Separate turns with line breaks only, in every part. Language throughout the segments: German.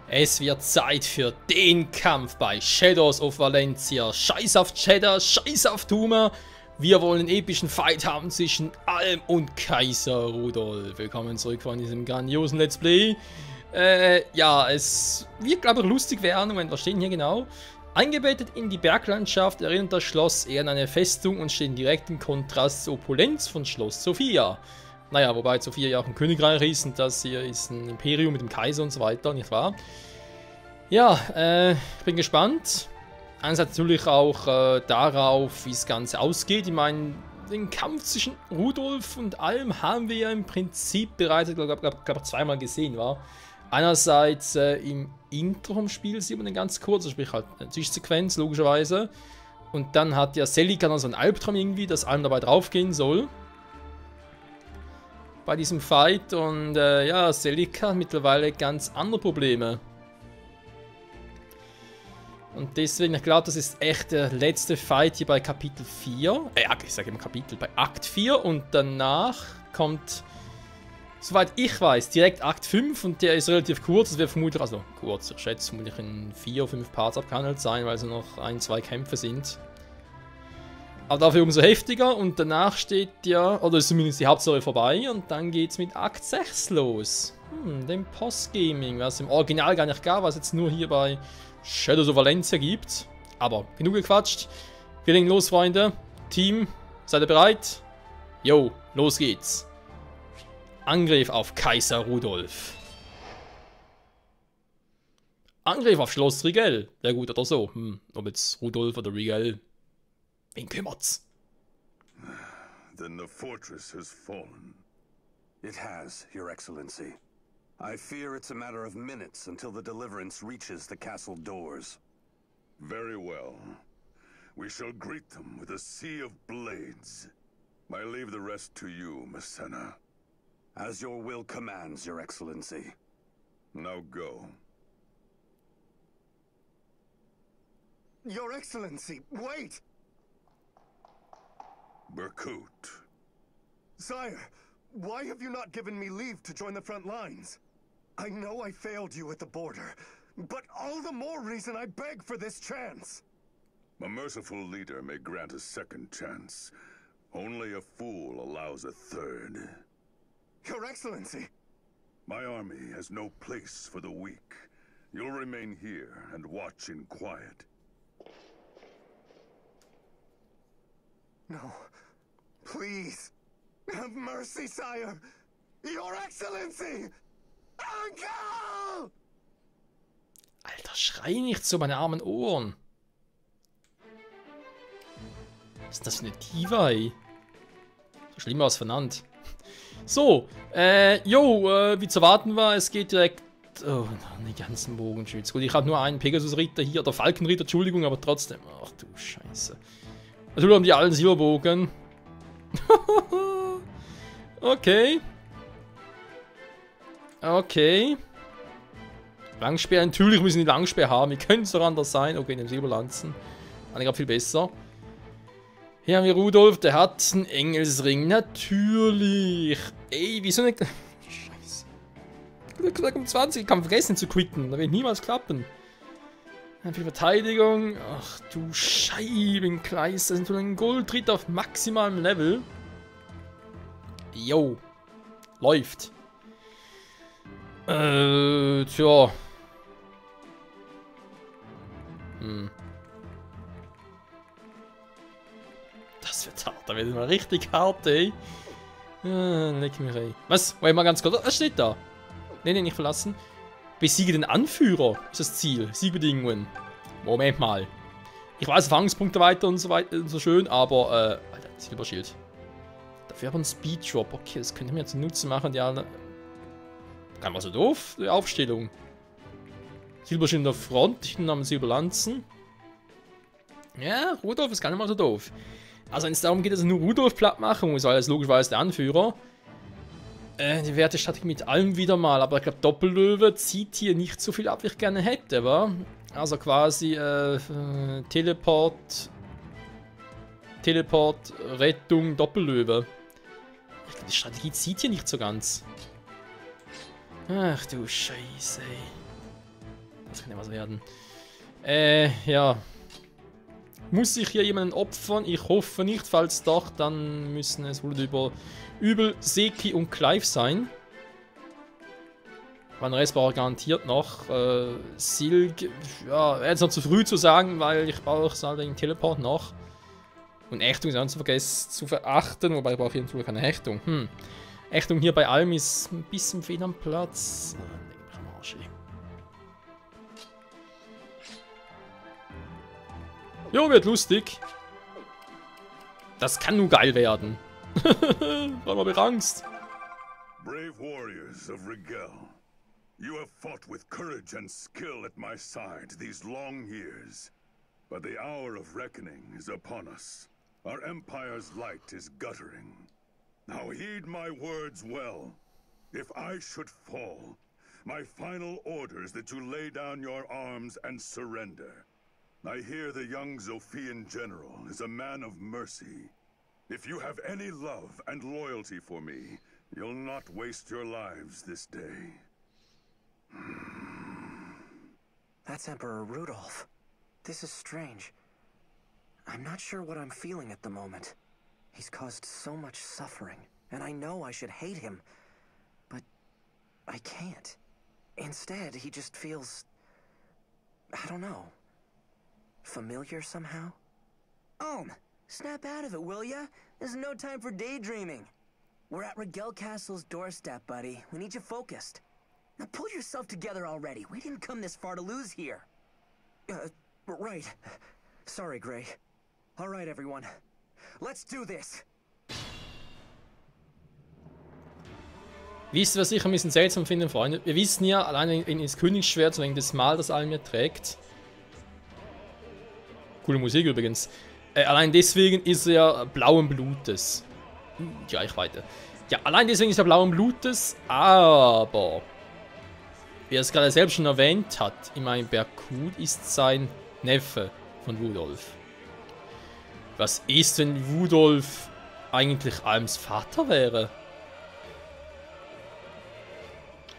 Es wird Zeit für den Kampf bei Shadows of Valencia. Scheiß auf Cheddar, scheiß auf Tuma. Wir wollen einen epischen Fight haben zwischen Alm und Kaiser Rudolf. Willkommen zurück von diesem grandiosen Let's Play. Ja, es wird, glaube ich, lustig werden. Moment, was steht denn hier genau? Eingebettet in die Berglandschaft erinnert das Schloss eher an eine Festung und steht in direktem Kontrast zur Opulenz von Schloss Sophia. Naja, wobei Sophia ja auch ein Königreich ist und das hier ist ein Imperium mit dem Kaiser und so weiter, nicht wahr? Ja, ich bin gespannt. Einerseits natürlich auch darauf, wie das Ganze ausgeht. Ich meine, den Kampf zwischen Rudolf und Alm haben wir ja im Prinzip bereits, glaube zweimal gesehen, war. Einerseits im Intro vom Spiel sieht man den ganz kurz, sprich halt eine Zwischensequenz, logischerweise. Und dann hat ja Celica noch so einen Albtraum irgendwie, dass Alm dabei draufgehen soll. Bei diesem Fight und ja, Celica hat mittlerweile ganz andere Probleme. Und deswegen, ich glaube, das ist echt der letzte Fight hier bei Kapitel 4. Ich sage immer Kapitel, bei Akt 4 und danach kommt, soweit ich weiß, direkt Akt 5 und der ist relativ kurz. Das wird vermutlich, also kurz, ich schätze vermutlich in 4 oder 5 Parts abgehandelt sein, weil es noch 1, 2 Kämpfe sind. Aber dafür umso heftiger und danach steht ja, oder ist zumindest die Hauptstory vorbei und dann geht's mit Akt 6 los. Dem Postgaming, was es im Original gar nicht gab, was es jetzt nur hier bei Shadows of Valencia gibt. Aber genug gequatscht. Wir legen los, Freunde. Team, seid ihr bereit? Jo, los geht's. Angriff auf Kaiser Rudolf. Angriff auf Schloss Rigel. Ja gut, oder so. Ob jetzt Rudolf oder Rigel. Wen kümmert's?
Then the fortress has fallen.
It has, Your Excellency. I fear it's a matter of minutes until the deliverance reaches the castle doors.
Very well. We shall greet them with a sea of blades. I leave the rest to you, Messena.
As your will commands, Your Excellency.
Now go.
Your Excellency, wait!
Berkut.
Sire, why have you not given me leave to join the front lines? I know I failed you at the border, but all the more reason I beg for this chance.
A merciful leader may grant a second chance. Only a fool allows a third.
Your Excellency!
My army has no place for the weak. You'll remain here and watch in quiet.
No. Please. Have mercy, sire! Your Excellency! Uncle!
Alter, schrei nicht so, meine armen Ohren. Was ist das für eine Diva, ey? Schlimmer als vernannt. So, wie zu erwarten war, es geht direkt... Oh, die ganzen Bogenschütze. Gut, ich habe nur einen Pegasus-Ritter hier, oder Falkenritter, Entschuldigung, aber trotzdem. Ach du Scheiße. Natürlich haben die alten Silberbogen. Okay. Okay. Langspeer, natürlich müssen die Langspeer haben. Wie könnte es doch anders sein? Okay, in dem Silberlanzen. Eigentlich gerade viel besser. Hier haben wir Rudolf, der hat einen Engelsring. Natürlich. Ey, wieso nicht... Scheiße. Glück um 20, ich kann vergessen zu quitten. Das wird niemals klappen. Viel Verteidigung. Ach du Scheibenkleis. Das ist so ein Goldritt auf maximalem Level. Jo. Läuft. Tja. Das wird hart. Da wird mal richtig hart, ey. Leck mich, ey. Was? Wait mal ganz kurz. Was steht da? Nee, nicht verlassen. Besiege den Anführer ist das Ziel. Siegbedingungen. Moment mal. Ich weiß, Erfahrungspunkte weiter und so weiter und so schön, aber, Alter, Silberschild. Dafür aber ein Speeddrop. Okay, das könnte ich mir jetzt Nutzen machen, die alle. Gar nicht mal so doof, die Aufstellung. Silberschild in der Front, hinten haben Silberlanzen. Ja, Rudolf ist gar nicht mal so doof. Also, wenn es darum geht, dass nur Rudolf platt machen muss, weil er ist logischerweise der Anführer. Die Wertestrategie mit allem wieder mal, aber ich glaube, Doppellöwe zieht hier nicht so viel ab, wie ich gerne hätte, wa? Also quasi Teleport, Rettung, Doppellöwe. Ich glaube, die Strategie zieht hier nicht so ganz. Ach du Scheiße, ey. Das kann ja was werden. Ja. Muss ich hier jemanden opfern? Ich hoffe nicht. Falls doch, dann müssen es wohl übel Seki und Clive sein. Mein Rest war garantiert noch. Silk, ja, wäre jetzt noch zu früh zu sagen, weil ich brauche halt den Teleport noch. Und Ächtung ist auch zu vergessen zu verachten, wobei ich brauche hier natürlich keine Ächtung. Ächtung hier bei allem ist ein bisschen fehl am Platz. Jo, wird lustig. Das kann nur geil werden. War mal Angst.
Brave warriors of Rigel, you have fought with courage and skill at my side these long years. But the hour of reckoning is upon us. Our empire's light is guttering. Now heed my words well. If I should fall, my final order is that you lay down your arms and surrender. I hear the young Zophian general is a man of mercy. If you have any love and loyalty for me, you'll not waste your lives this day.
That's Emperor Rudolph. This is strange. I'm not sure what I'm feeling at the moment. He's caused so much suffering, and I know I should hate him, but I can't. Instead, he just feels... I don't know. Familiar somehow? Snap out of it, will ya? There's no time for daydreaming. We're at Rigel Castle's doorstep, buddy. We need you focused. Now pull yourself together already. We didn't come this far to lose here. Right. Sorry, Gray. All right, everyone. Let's do this.
Wisst ihr, was ich ein bisschen seltsam finde, Freunde? Wir wissen ja, alleine ins Königsschwert, wegen des Mal, das Almir trägt. Coole Musik übrigens. Allein deswegen ist er blauen Blutes. Die Reichweite. Ja, allein deswegen ist er blauen Blutes, aber... Wie er es gerade selbst schon erwähnt hat, ich meine, Berkut ist sein Neffe von Rudolf. Was ist, wenn Rudolf eigentlich Alms Vater wäre?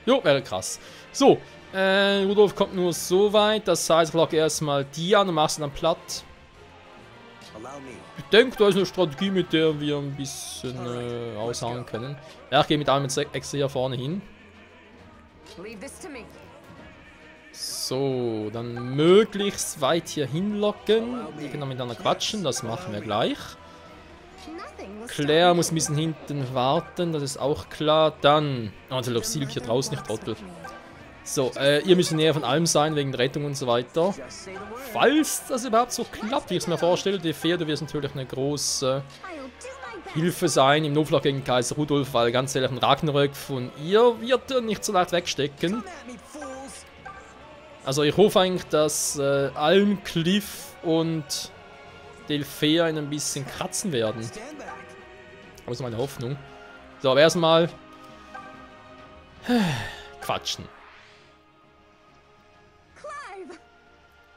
Jo, wäre krass. So, Rudolf kommt nur so weit, das heißt, ich locke erstmal die an und machst dann platt. Ich denke, da ist eine Strategie, mit der wir ein bisschen aushauen können. Ja, ich gehe mit allem extra hier vorne hin. So, dann möglichst weit hier hinlocken. Die können miteinander quatschen, das machen wir gleich. Claire muss ein bisschen hinten warten, das ist auch klar. Dann, natürlich auf Silk hier draußen, nicht Trottel. So, ihr müsst näher von allem sein, wegen der Rettung und so weiter. Falls das überhaupt so klappt, wie ich es mir vorstelle. Die Pferde wird natürlich eine große Hilfe sein im Notfall gegen Kaiser Rudolf, weil ganz ehrlich ein Ragnarök von ihr wird er nicht so leicht wegstecken. Also ich hoffe eigentlich, dass Alm, Cliff und Delphea ihn ein bisschen kratzen werden. Das ist meine Hoffnung. So, aber erstmal quatschen.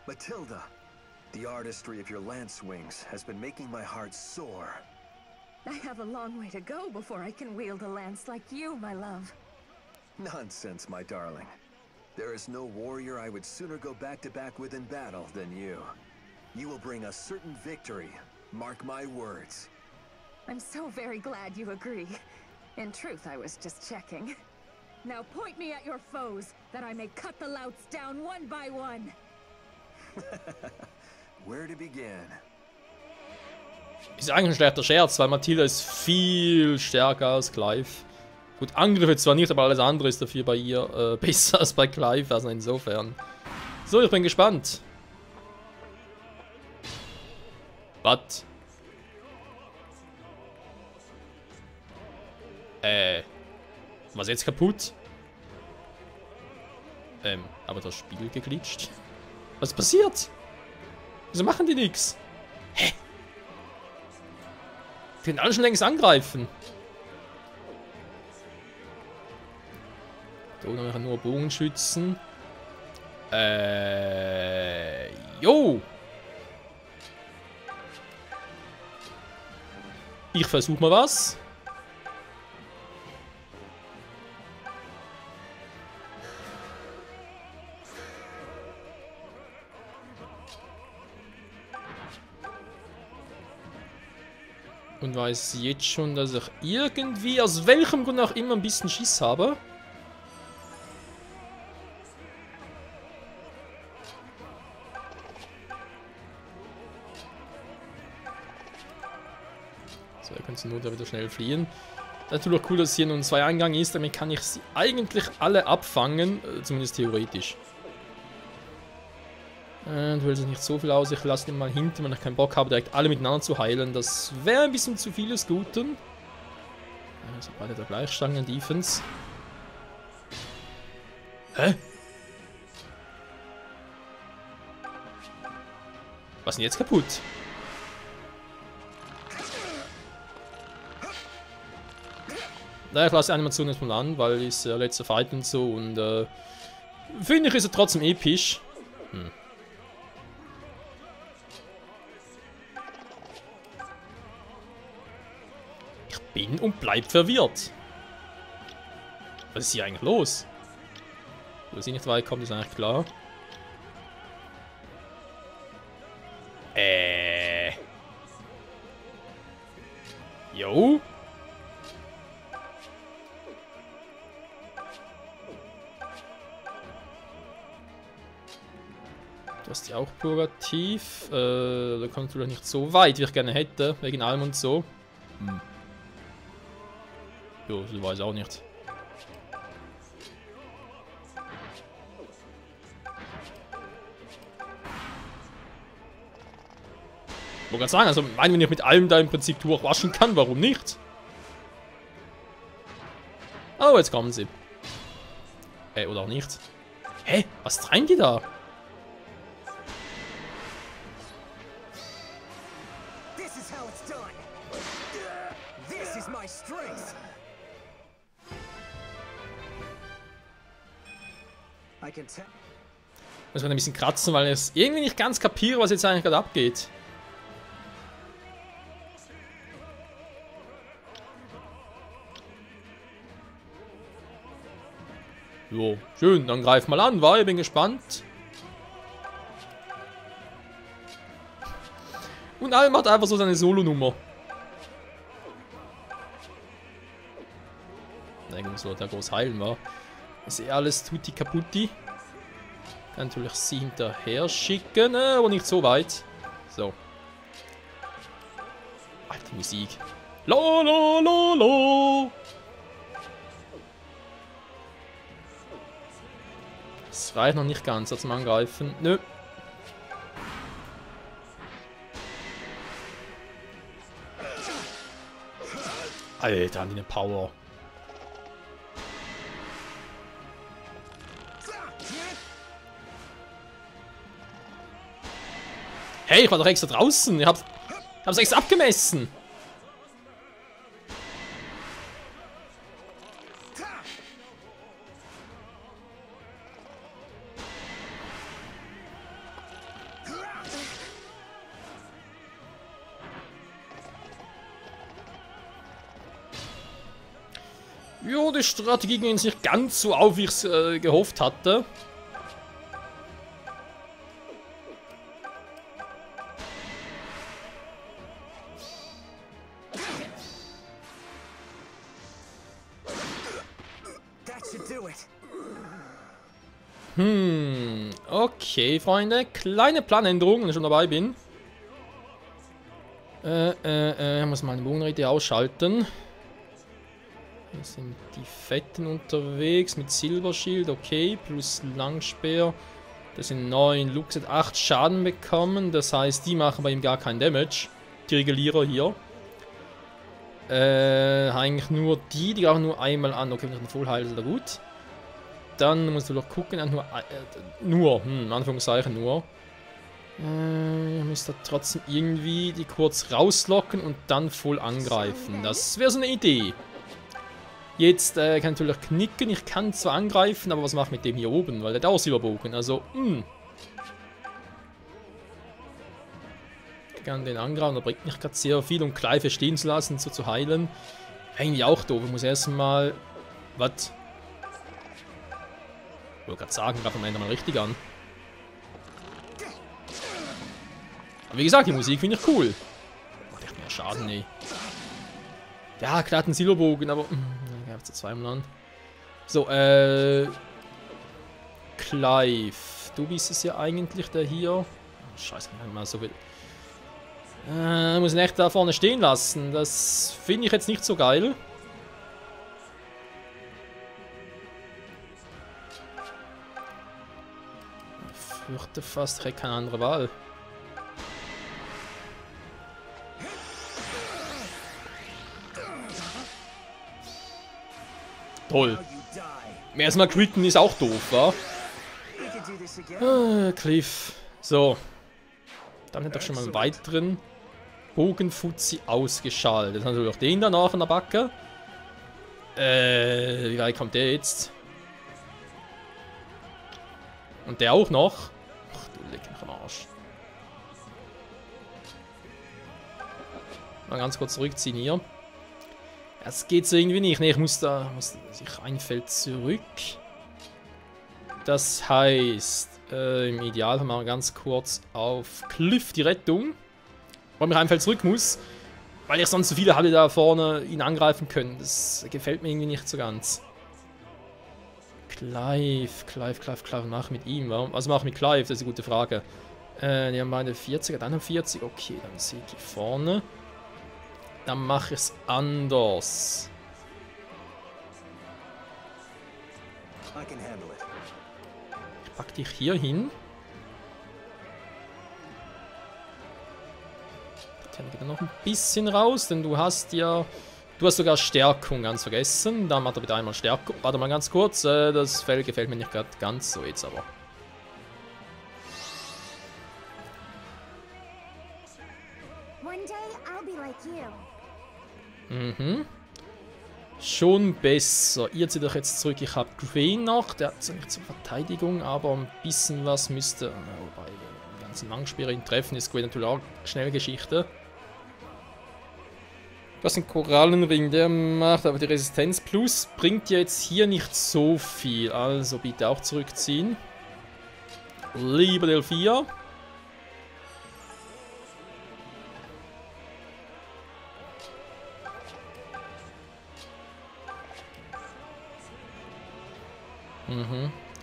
Matilda, the artistry of your lance wings has been making my heart soar.
I have a long way to go before I can wield a lance like you, my love.
Nonsense, my darling. There is no warrior I would sooner go back-to-back with in battle than you. You will bring a certain victory. Mark my words.
I'm so very glad you agree. In truth, I was just checking. Now point me at your foes, that I may cut the louts down one by one.
Where to begin?
Ist eigentlich ein schlechter Scherz, weil Matilda ist viel stärker als Clive. Gut, Angriffe zwar nicht, aber alles andere ist dafür bei ihr besser als bei Clive, also insofern. So, ich bin gespannt. Was? Was jetzt kaputt? Aber das Spiel geglitscht. Was ist passiert? Wieso machen die nichts? Hä? Die können alle schon längst angreifen. Da oben nur Bogenschützen. Jo! Ich versuche mal was. Und weiß jetzt schon, dass ich irgendwie, aus welchem Grund auch immer, ein bisschen Schiss habe. So, er könnte nur da wieder schnell fliehen. Natürlich cool, dass hier nur ein 2-Eingang ist, damit kann ich sie eigentlich alle abfangen, zumindest theoretisch. Du hältst nicht so viel aus, ich lasse ihn mal hinten, wenn ich keinen Bock habe, direkt alle miteinander zu heilen. Das wäre ein bisschen zu viel des Guten. Also beide der Gleichstangen-Defense. Hä? Was ist denn jetzt kaputt? Naja, ich lasse die Animation jetzt mal an, weil ist letzter Fight und so und finde ich, ist er trotzdem episch. Ich bin und bleib verwirrt. Was ist hier eigentlich los? Dass sie nicht weit kommt, ist eigentlich klar. Jo. Du hast die auch purgativ. Da kommst du doch nicht so weit, wie ich gerne hätte, wegen allem und so. Jo, so weiß ich auch nicht. Ich wollte gerade sagen, also wenn ich mit allem da im Prinzip durchwaschen kann, warum nicht? Oh, jetzt kommen sie. Oder auch nicht. Hä? Was treiben die da? Muss man ein bisschen kratzen, weil ich es irgendwie nicht ganz kapiere, was jetzt eigentlich gerade abgeht. Jo, schön, dann greif mal an, war, ich bin gespannt. Und Alm hat einfach so seine Solo-Nummer. Eigentlich so, der groß heilen war. Ist eh alles tutti kaputti. Kann natürlich sie hinterher schicken, aber nicht so weit. So. Alter Musik. La la la la. Das reicht noch nicht ganz zum Angreifen. Nö. Alter, an die eine Power. Hey, ich war doch extra draußen. Ich hab's extra abgemessen. Jo, die Strategie ging jetzt nicht ganz so auf, wie ich es gehofft hatte. Okay, Freunde. Kleine Planänderung, wenn ich schon dabei bin. Ich muss mal eine Bogenrede ausschalten. Hier sind die Fetten unterwegs mit Silberschild, okay, plus Langspeer. Das sind 9. Lux hat 8 Schaden bekommen, das heißt, die machen bei ihm gar keinen Damage. Die Regulierer hier. Eigentlich nur die greifen nur einmal an. Okay, wenn ich einen Vollheil ist, gut. Dann musst du doch gucken, Anführungszeichen nur. Ihr müsst da trotzdem irgendwie die kurz rauslocken und dann voll angreifen. Das wäre so eine Idee. Jetzt kann ich natürlich knicken, ich kann zwar angreifen, aber was mache ich mit dem hier oben? Weil der hat auch Silberbogen, also, Ich kann den angreifen, da bringt mich gerade sehr viel, um Clive stehen zu lassen, so zu heilen. Eigentlich auch doof, ich muss erstmal... Was? Ich wollte gerade sagen, greifen wir mal richtig an. Aber wie gesagt, die Musik finde ich cool. Macht echt mehr Schaden, ey. Ja, klar, einen Silberbogen, aber... Dann greift er zweimal an. So, Clive. Du bist es ja eigentlich, der hier... Oh, scheiße, ich kann nicht mal so viel... muss ihn echt da vorne stehen lassen. Das finde ich jetzt nicht so geil. Ich fürchte fast, ich hätte keine andere Wahl. Toll. Erstmal critten ist auch doof, wa? Cliff. So. Dann hat er schon mal einen weiteren Bogenfuzzi ausgeschaltet. Dann natürlich auch den danach in der Backe. Wie weit kommt der jetzt? Und der auch noch. Ach du Leck mich am Arsch. Mal ganz kurz zurückziehen hier. Das geht so irgendwie nicht. Ne, ich muss sich ein Feld zurück. Das heißt, im Idealfall machen wir ganz kurz auf Cliff die Rettung. Weil ich ein Feld zurück muss. Weil ich sonst so viele Halle da vorne ihn angreifen können. Das gefällt mir irgendwie nicht so ganz. Clive, was mache ich mit ihm? Was mache ich mit Clive? Das ist eine gute Frage. Die haben beide 40er, dann haben 40. Okay, dann sehe ich die vorne. Dann mache ich es anders. Ich pack dich hier hin. Dann geht er noch ein bisschen raus, denn du hast ja... Du hast sogar Stärkung, ganz vergessen. Dann macht er bitte einmal Stärkung. Warte mal ganz kurz. Das Feld gefällt mir nicht gerade ganz so jetzt aber. Mhm. Schon besser. Ihr zieht euch jetzt zurück. Ich habe Green noch. Der hat zwar nicht zur Verteidigung, aber ein bisschen was müsste... Wobei, den ganzen Langspeer ihn treffen ist Green natürlich auch schnell Geschichte. Du hast einen Korallenring, der macht aber die Resistenz plus. Bringt ja jetzt hier nicht so viel. Also bitte auch zurückziehen. Lieber Delphia.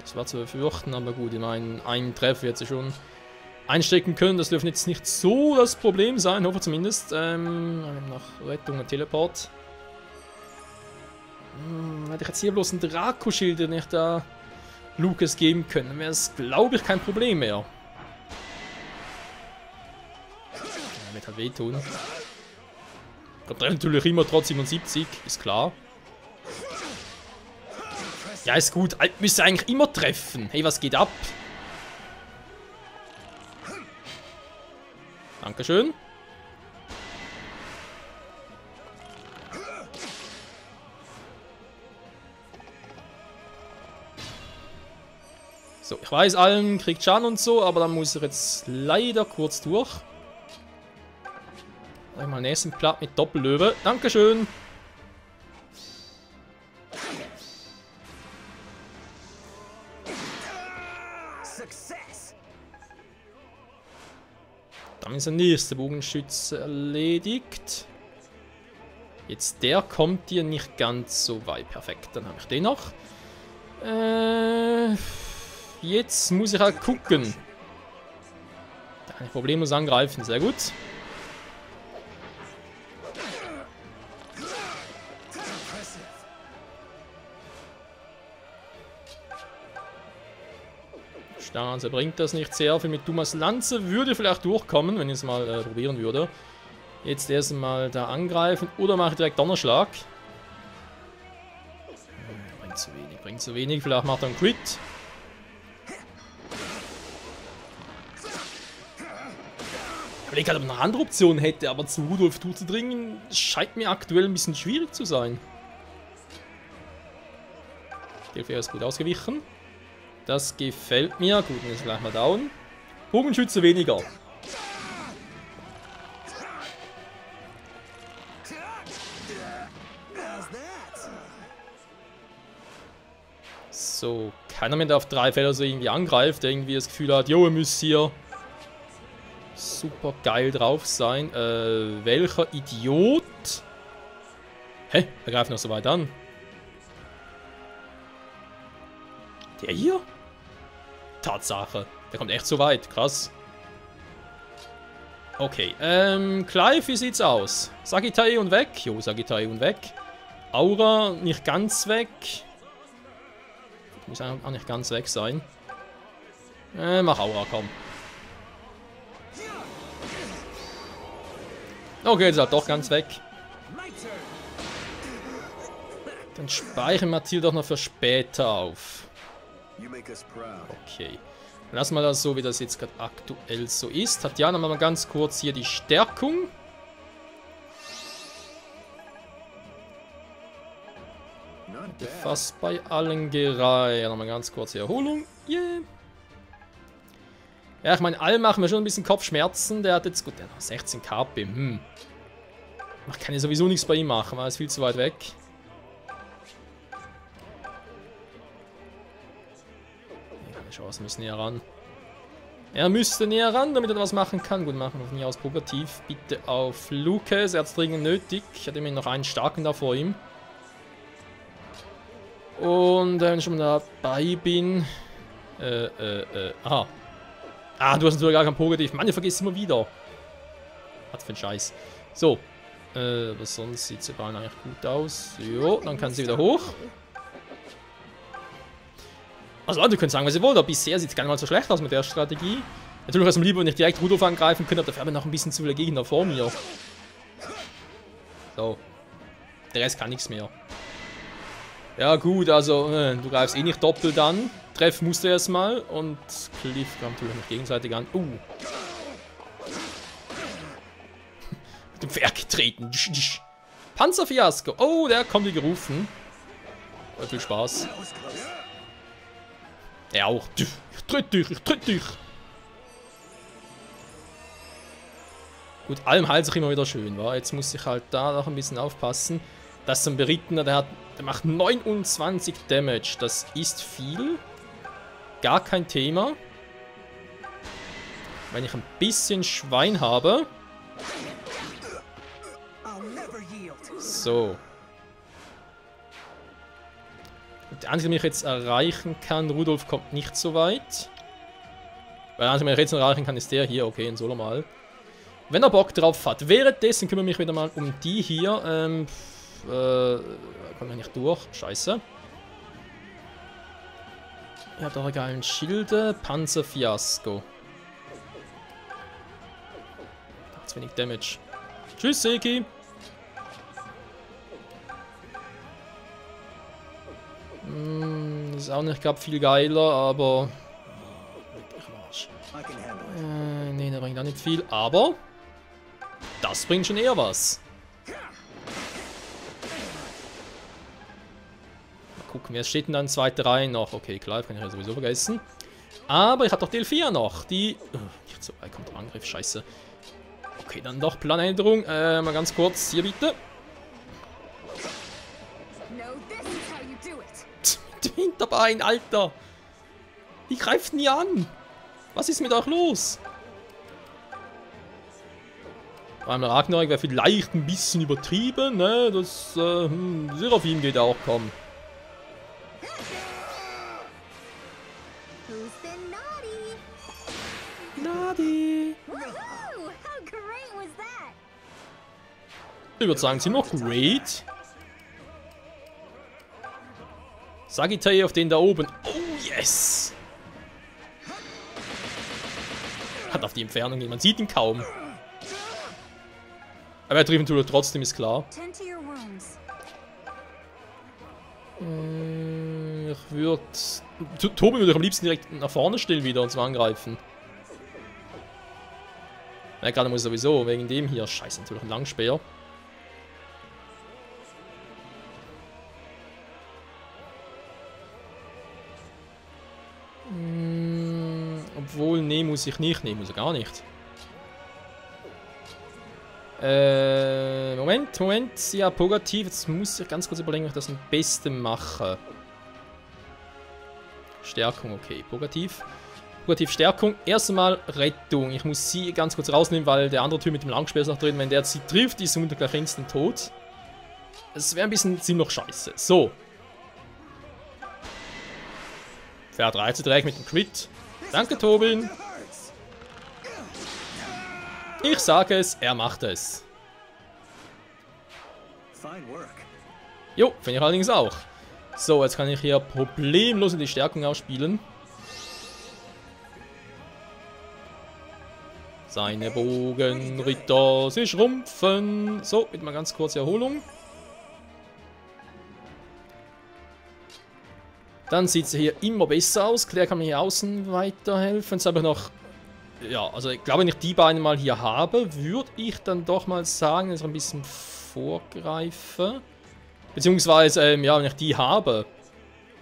Das war zu befürchten, aber gut, in einen Treffer jetzt schon einstecken können. Das dürfte jetzt nicht so das Problem sein, hoffe zumindest. Nach Rettung und Teleport. Hätte ich jetzt hier bloß einen Draco-Schild, den ich da Lucas geben können, dann wäre es, glaube ich, kein Problem mehr. Ja, wird halt wehtun. Kommt natürlich immer trotz 77, ist klar. Ja, ist gut. Müsste eigentlich immer treffen. Hey, was geht ab? Dankeschön. So, ich weiß, allen kriegt Schaden und so, aber dann muss ich jetzt leider kurz durch. Einmal nächsten Platt mit Doppellöwe. Dankeschön. Dann ist der nächste Bogenschütze erledigt. Jetzt der kommt hier nicht ganz so weit. Perfekt, dann habe ich den noch. Jetzt muss ich halt gucken. Da kann ich problemlos angreifen, sehr gut. Also bringt das nicht sehr viel mit Thomas Lanze. Würde vielleicht durchkommen, wenn ich es mal probieren würde. Jetzt erstmal da angreifen oder mache direkt Donnerschlag. Bringt zu wenig. Vielleicht macht er einen Crit. Ich überlege halt, ob ich eine andere Option hätte, aber zu Rudolf durchzudringen, scheint mir aktuell ein bisschen schwierig zu sein. Delphia ist gut ausgewichen. Das gefällt mir. Gut, dann ist gleich mal down. Bogenschütze weniger. So, keiner mehr, der auf 3 Felder so irgendwie angreift, der irgendwie das Gefühl hat, jo, er muss hier super geil drauf sein. Welcher Idiot Hä? Er greift noch so weit an. Der hier? Tatsache. Der kommt echt so weit. Krass. Okay. Clive, wie sieht's aus? Sagittae und weg. Jo, Sagittae und weg. Aura nicht ganz weg. Muss auch nicht ganz weg sein. Mach Aura, komm. Okay, jetzt ist er doch ganz weg. Dann speichern wir Mathilde doch noch für später auf. Okay. Lassen wir das so, wie das jetzt gerade aktuell so ist. Tatjana, machen wir ganz kurz hier die Stärkung. Fast bei allen gereiht. Nochmal ganz kurz Erholung. Yeah. Ja, ich meine, All machen wir schon ein bisschen Kopfschmerzen. Der hat jetzt, gut, der hat 16 KP. Man kann ja sowieso nichts bei ihm machen, weil er ist viel zu weit weg. Keine Chance, müssen näher ran. Er müsste näher ran, damit er was machen kann. Gut, machen wir von hier aus probativ. Bitte auf Lucas, er hat es dringend nötig. Ich hatte immerhin noch einen starken da vor ihm. Und wenn ich schon mal dabei bin. Aha. Ah, du hast natürlich gar kein Pogativ. Mann, ich vergesse immer wieder. Was für ein Scheiß. So. Aber sonst sieht die Bahn eigentlich gut aus. Jo, dann kann sie wieder hoch. Also Leute, ihr könnt sagen, was ihr wollt. Aber bisher sieht es gar nicht mal so schlecht aus mit der Strategie. Natürlich wäre es mir lieber, wenn ich direkt Rudolf angreifen könnte. Aber dafür haben wir noch ein bisschen zu viele Gegner vor mir. So. Der Rest kann nichts mehr. Ja gut, also du greifst eh nicht doppelt an. Treffen musst du erstmal. Und Cliff kommt natürlich noch gegenseitig an. Mit dem Pferd getreten. Panzerfiasko. Oh, der kommt wie gerufen. Viel Spaß. Er auch. Ich tritt dich, ich tritt dich. Gut, allem heilt sich immer wieder schön, wa? Jetzt muss ich halt da noch ein bisschen aufpassen. Das ist ein Berittener, der macht 29 Damage. Das ist viel. Gar kein Thema. Wenn ich ein bisschen Schwein habe. So. Der einzige, den ich jetzt erreichen kann, Rudolf kommt nicht so weit. Weil der einzige, den ich jetzt erreichen kann, ist der hier. Okay, in Solo mal. Wenn er Bock drauf hat. Währenddessen kümmere ich mich wieder mal um die hier. Kommen wir nicht durch. Scheiße. Ihr habt eure geilen Schilde. Panzerfiasko. Hat zu wenig Damage. Tschüss, Seki. Ist auch nicht gerade viel geiler, aber... nee, der bringt auch nicht viel, aber... Das bringt schon eher was. Gucken, wer steht denn da in zweiter Reihe noch? Okay, klar, kann ich ja sowieso vergessen. Aber ich habe doch DL4 noch. Die... nicht so weit kommt der Angriff, scheiße. Okay, dann doch Planänderung. Mal ganz kurz, hier bitte. Mit dem Hinterbein, Alter. Die greift nie an. Was ist mit euch los? Beim Ragnarok wäre vielleicht ein bisschen übertrieben, ne? Das, Seraphim geht auch, komm. Nadi. Ich würde sagen, sie noch great. Sagittae auf den da oben. Oh, yes! Hat auf die Entfernung, man sieht ihn kaum. Aber er trifft ihn trotzdem, ist klar. Ich würde... Tobi würde ich am liebsten direkt nach vorne stellen wieder und zwar angreifen. Ja, gerade muss sowieso, wegen dem hier. Scheiße, natürlich ein Langspeer. Obwohl, nee, muss ich nicht. Nee, muss ich gar nicht. Moment. Ja, Pogativ. Jetzt muss ich ganz kurz überlegen, wie ich das am besten mache. Stärkung, okay. Pogativ, Stärkung. Erstmal Rettung. Ich muss sie ganz kurz rausnehmen, weil der andere Typ mit dem Langspeer ist noch drin. Wenn der sie trifft, ist sie unter gleich instant tot. Es wäre ein bisschen ziemlich scheiße. So. Pferd 3 zu direkt mit dem Crit. Danke, Tobin. Ich sage es, er macht es. Jo, finde ich allerdings auch. So, jetzt kann ich hier problemlos in die Stärkung ausspielen. Seine Bogenritter, sie schrumpfen. So, mit mal ganz kurze Erholung. Dann sieht es hier immer besser aus. Claire kann mir hier außen weiterhelfen. Jetzt habe ich noch... Ja, also ich glaube, wenn ich die beiden mal hier habe, würde ich dann doch mal sagen, dass ich ein bisschen vorgreife. Beziehungsweise, ja, wenn ich die habe,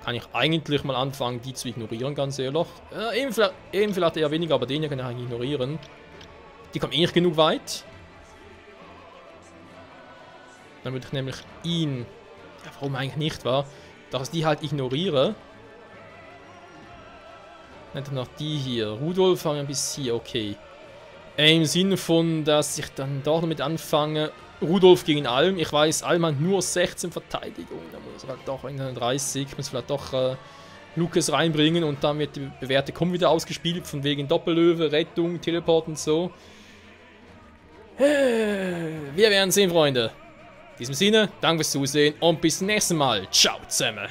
kann ich eigentlich mal anfangen, die zu ignorieren, ganz ehrlich. Eben vielleicht eher weniger, aber den hier kann ich eigentlich ignorieren. Die kommen eh nicht genug weit. Dann würde ich nämlich ihn... Ja, warum eigentlich nicht, wa? Dass ich die halt ignoriere. Dann noch die hier. Rudolf haben wir bis hier, okay. Im Sinne von, dass ich dann doch damit anfange. Rudolf gegen Alm. Ich weiß, Alm hat nur 16 Verteidigung. Da muss er halt doch 31. Ich muss vielleicht doch Lukas reinbringen und dann wird die bewährte Kombi wieder ausgespielt. Von wegen Doppellöwe, Rettung, Teleport und so. Wir werden sehen, Freunde. In diesem Sinne, danke fürs Zusehen und bis zum nächsten Mal. Ciao zusammen.